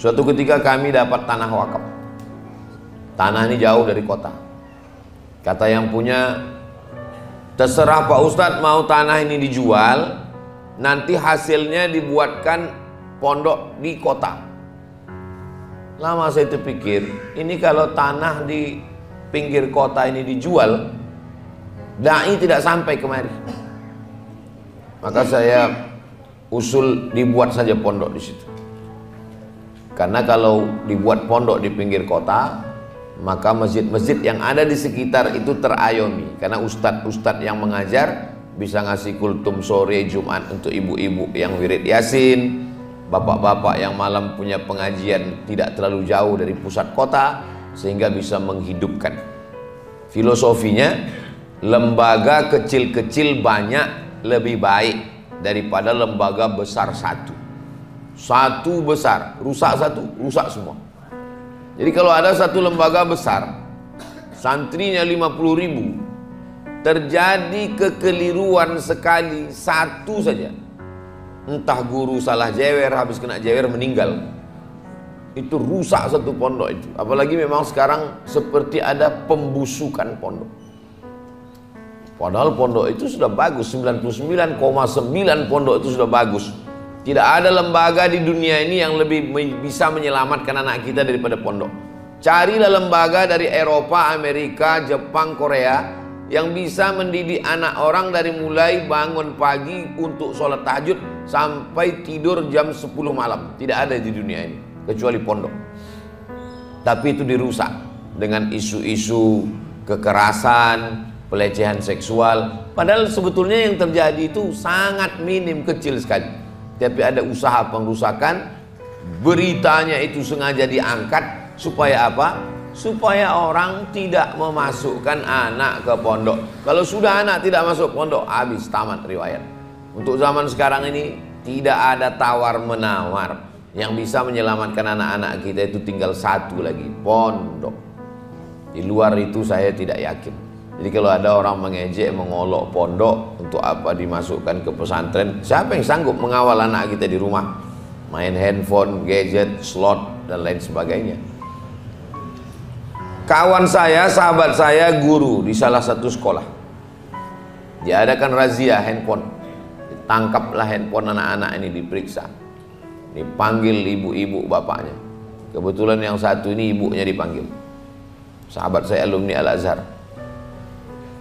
Suatu ketika kami dapat tanah wakaf. Tanah ini jauh dari kota. Kata yang punya, terserah Pak Ustadz mau tanah ini dijual, nanti hasilnya dibuatkan pondok di kota. Lama saya terpikir, ini kalau tanah di pinggir kota ini dijual, dai tidak sampai kemari. Maka saya usul dibuat saja pondok di situ. Karena kalau dibuat pondok di pinggir kota, maka masjid-masjid yang ada di sekitar itu terayomi. Karena ustadz-ustadz yang mengajar bisa ngasih kultum sore Jumat untuk ibu-ibu yang wirid Yasin, bapak-bapak yang malam punya pengajian tidak terlalu jauh dari pusat kota, sehingga bisa menghidupkan. Filosofinya, lembaga kecil-kecil banyak lebih baik daripada lembaga besar satu. Satu besar, rusak satu, rusak semua. Jadi kalau ada satu lembaga besar, santrinya 50.000, terjadi kekeliruan sekali satu saja, entah guru salah jewer, habis kena jewer meninggal, itu rusak satu pondok itu. Apalagi memang sekarang seperti ada pembusukan pondok. Padahal pondok itu sudah bagus, 99,9 pondok itu sudah bagus. Tidak ada lembaga di dunia ini yang lebih bisa menyelamatkan anak kita daripada pondok. Carilah lembaga dari Eropa, Amerika, Jepang, Korea yang bisa mendidik anak orang dari mulai bangun pagi untuk sholat tahajud sampai tidur jam 10 malam. Tidak ada di dunia ini kecuali pondok. Tapi itu dirusak dengan isu-isu kekerasan, pelecehan seksual. Padahal sebetulnya yang terjadi itu sangat minim, kecil sekali. Tapi ada usaha pengrusakan, beritanya itu sengaja diangkat supaya apa? Supaya orang tidak memasukkan anak ke pondok. Kalau sudah anak tidak masuk pondok, habis, tamat riwayat. Untuk zaman sekarang ini tidak ada tawar-menawar. Yang bisa menyelamatkan anak-anak kita itu tinggal satu lagi, pondok. Di luar itu saya tidak yakin. Jadi kalau ada orang mengejek, mengolok pondok, untuk apa dimasukkan ke pesantren? Siapa yang sanggup mengawal anak kita di rumah? Main handphone, gadget, slot, dan lain sebagainya. Kawan saya, sahabat saya, guru di salah satu sekolah. Diadakan razia handphone. Ditangkaplah handphone anak-anak ini, diperiksa. Dipanggil ibu-ibu bapaknya. Kebetulan yang satu ini ibunya dipanggil. Sahabat saya alumni Al-Azhar.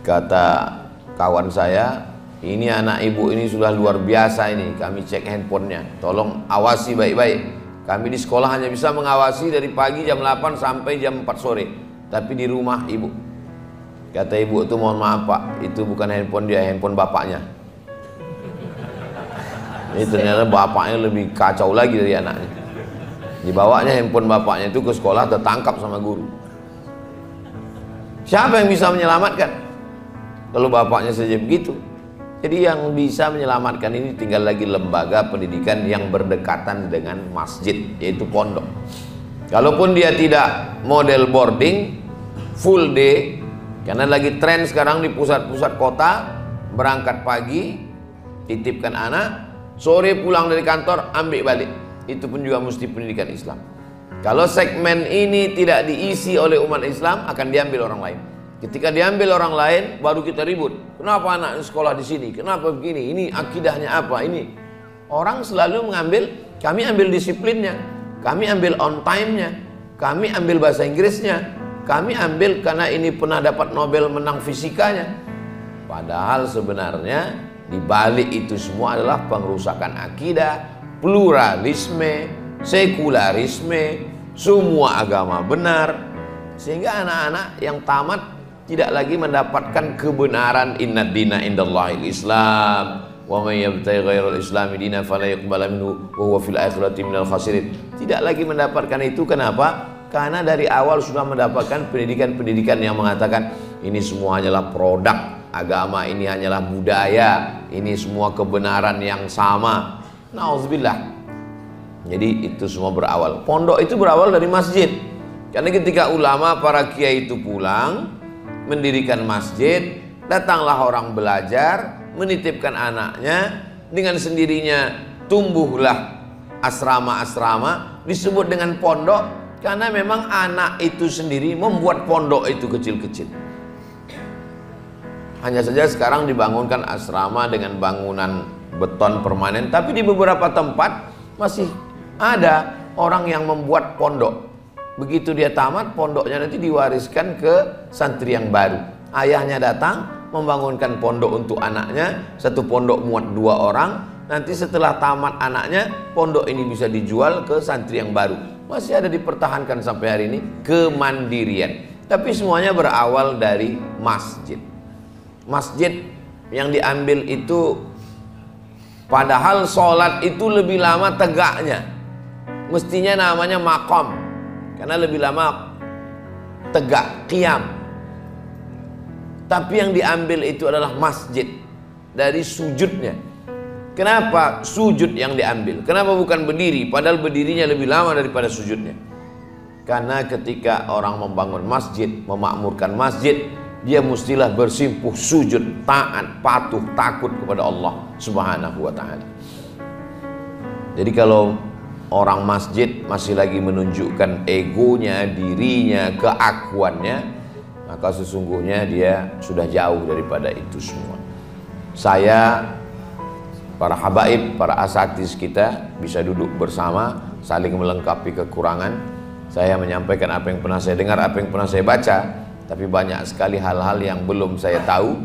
Kata kawan saya, ini anak ibu ini sudah luar biasa ini. Kami cek handphonenya, tolong awasi baik-baik. Kami di sekolah hanya bisa mengawasi dari pagi jam 8 sampai jam 4 sore. Tapi di rumah ibu. Kata ibu itu, mohon maaf pak, itu bukan handphone dia, handphone bapaknya. Ini ternyata bapaknya lebih kacau lagi dari anaknya. Dibawanya handphone bapaknya itu ke sekolah, tertangkap sama guru. Siapa yang bisa menyelamatkan? Kalau bapaknya saja begitu. Jadi yang bisa menyelamatkan ini tinggal lagi lembaga pendidikan yang berdekatan dengan masjid, yaitu pondok. Kalaupun dia tidak model boarding, full day, karena lagi tren sekarang di pusat-pusat kota, berangkat pagi, titipkan anak, sore pulang dari kantor, ambil balik. Itu pun juga mesti pendidikan Islam. Kalau segmen ini tidak diisi oleh umat Islam, akan diambil orang lain. Ketika diambil orang lain, baru kita ribut. Kenapa anak sekolah di sini? Kenapa begini? Ini akidahnya apa? Ini orang selalu mengambil. Kami ambil disiplinnya, kami ambil on time-nya, kami ambil bahasa Inggrisnya, kami ambil karena ini pernah dapat Nobel menang fisikanya. Padahal sebenarnya di balik itu semua adalah pengrusakan akidah, pluralisme, sekularisme, semua agama benar, sehingga anak-anak yang tamat tidak lagi mendapatkan kebenaran. Innad dina indallahil Islam wa may yabtaghi ghairal islami dinan fala yuqbal minhu wa huwa fil akhirati minal khasirin. Tidak lagi mendapatkan itu. Kenapa? Karena dari awal sudah mendapatkan pendidikan-pendidikan yang mengatakan ini semua hanyalah produk agama, ini hanyalah budaya, ini semua kebenaran yang sama. Nauzubillah. Jadi itu semua berawal. Pondok itu berawal dari masjid. Karena ketika ulama, para kiai itu pulang mendirikan masjid, datanglah orang belajar, menitipkan anaknya, dengan sendirinya tumbuhlah asrama-asrama disebut dengan pondok karena memang anak itu sendiri membuat pondok itu kecil-kecil. Hanya saja sekarang dibangunkan asrama dengan bangunan beton permanen, tapi di beberapa tempat masih ada orang yang membuat pondok. Begitu dia tamat, pondoknya nanti diwariskan ke santri yang baru. Ayahnya datang membangunkan pondok untuk anaknya, satu pondok muat 2 orang. Nanti setelah tamat anaknya, pondok ini bisa dijual ke santri yang baru. Masih ada dipertahankan sampai hari ini, kemandirian. Tapi semuanya berawal dari masjid. Masjid yang diambil itu, padahal sholat itu lebih lama tegaknya. Mestinya namanya maqam, karena lebih lama tegak, qiyam. Tapi yang diambil itu adalah masjid, dari sujudnya. Kenapa sujud yang diambil? Kenapa bukan berdiri? Padahal berdirinya lebih lama daripada sujudnya. Karena ketika orang membangun masjid, memakmurkan masjid, dia mestilah bersimpuh sujud, taat, patuh, takut kepada Allah Subhanahu wa ta'ala. Jadi kalau orang masjid masih lagi menunjukkan egonya, dirinya, keakuannya, maka sesungguhnya dia sudah jauh daripada itu semua. Saya, para habaib, para asatiz kita bisa duduk bersama, saling melengkapi kekurangan. Saya menyampaikan apa yang pernah saya dengar, apa yang pernah saya baca, tapi banyak sekali hal-hal yang belum saya tahu,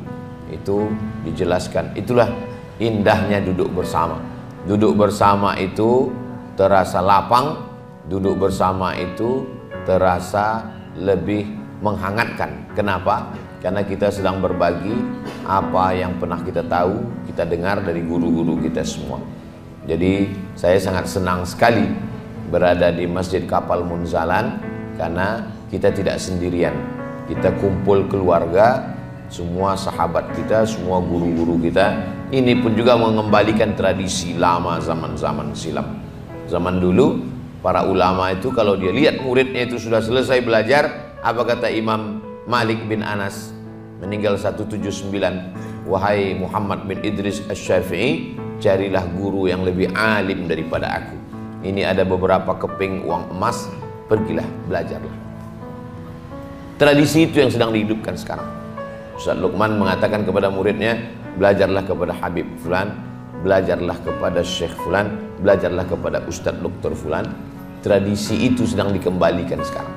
itu dijelaskan. Itulah indahnya duduk bersama. Duduk bersama itu terasa lapang, duduk bersama itu terasa lebih menghangatkan. Kenapa? Karena kita sedang berbagi apa yang pernah kita tahu, kita dengar dari guru-guru kita semua. Jadi saya sangat senang sekali berada di Masjid Kapal Munzalan, karena kita tidak sendirian. Kita kumpul keluarga, semua sahabat kita, semua guru-guru kita. Ini pun juga mengembalikan tradisi lama zaman-zaman silam. Zaman dulu para ulama itu kalau dia lihat muridnya itu sudah selesai belajar, apa kata Imam Malik bin Anas, meninggal 179, wahai Muhammad bin Idris Asy-Syafi'i, carilah guru yang lebih alim daripada aku. Ini ada beberapa keping uang emas, pergilah belajarlah. Tradisi itu yang sedang dihidupkan sekarang. Ustaz Luqman mengatakan kepada muridnya, belajarlah kepada Habib Fulan, belajarlah kepada Syekh Fulan, belajarlah kepada Ustaz Dr. Fulan. Tradisi itu sedang dikembalikan sekarang.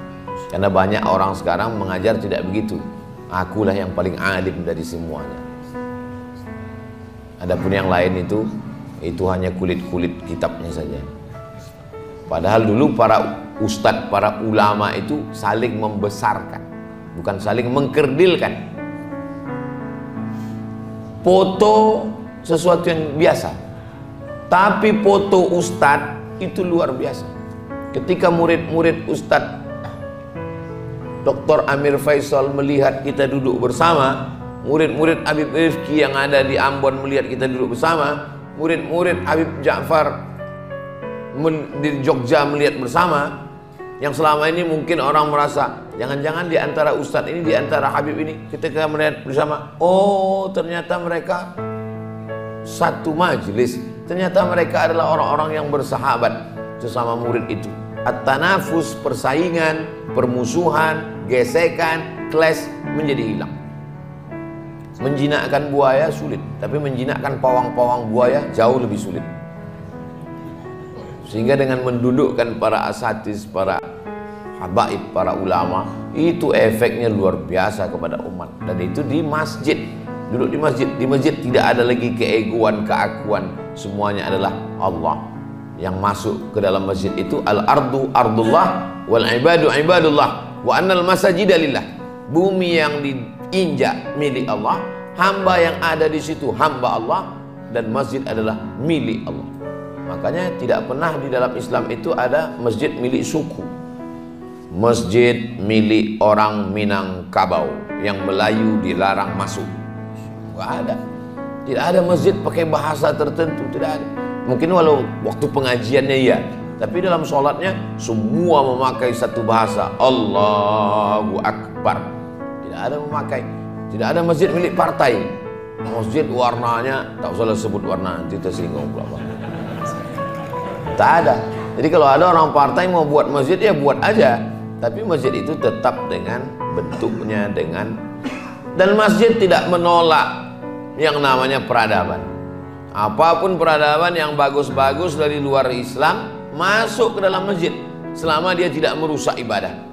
Karena banyak orang sekarang mengajar tidak begitu. Akulah yang paling alim dari semuanya. Adapun yang lain itu hanya kulit-kulit kitabnya saja. Padahal dulu para ustadz, para ulama itu saling membesarkan, bukan saling mengkerdilkan. Foto sesuatu yang biasa, tapi foto ustadz itu luar biasa. Ketika murid-murid ustadz Dr. Amir Faisal melihat kita duduk bersama, murid-murid Habib Rifki yang ada di Ambon melihat kita duduk bersama, murid-murid Habib Ja'far di Jogja melihat bersama, yang selama ini mungkin orang merasa jangan-jangan di antara ustadz ini, di antara Habib ini, ketika melihat bersama, oh ternyata mereka satu majelis, ternyata mereka adalah orang-orang yang bersahabat sesama murid itu. At-tanafus, persaingan, permusuhan, gesekan, clash menjadi hilang. Menjinakkan buaya sulit, tapi menjinakkan pawang-pawang buaya jauh lebih sulit. Sehingga dengan mendudukkan para asatiz, para habaib, para ulama, itu efeknya luar biasa kepada umat. Dan itu di masjid, duduk di masjid. Di masjid tidak ada lagi keegoan, keakuan, semuanya adalah Allah. Yang masuk ke dalam masjid itu al-ardu ardullah wal ibadu ibadullah wa annal masajida lillah. Bumi yang diinjak milik Allah, hamba yang ada di situ hamba Allah, dan masjid adalah milik Allah. Makanya tidak pernah di dalam Islam itu ada masjid milik suku, masjid milik orang Minangkabau yang Melayu dilarang masuk. Nggak ada. Tidak ada masjid pakai bahasa tertentu, tidak ada. Mungkin walau waktu pengajiannya iya, tapi dalam sholatnya semua memakai satu bahasa, Allahu Akbar. Tidak ada memakai. Tidak ada masjid milik partai. Masjid warnanya tak usah sebut warna, nanti tersinggung pula. Tak ada. Jadi kalau ada orang partai mau buat masjid, ya buat aja. Tapi masjid itu tetap dengan bentuknya, dan masjid tidak menolak yang namanya peradaban. Apapun peradaban yang bagus-bagus dari luar Islam masuk ke dalam masjid selama dia tidak merusak ibadah.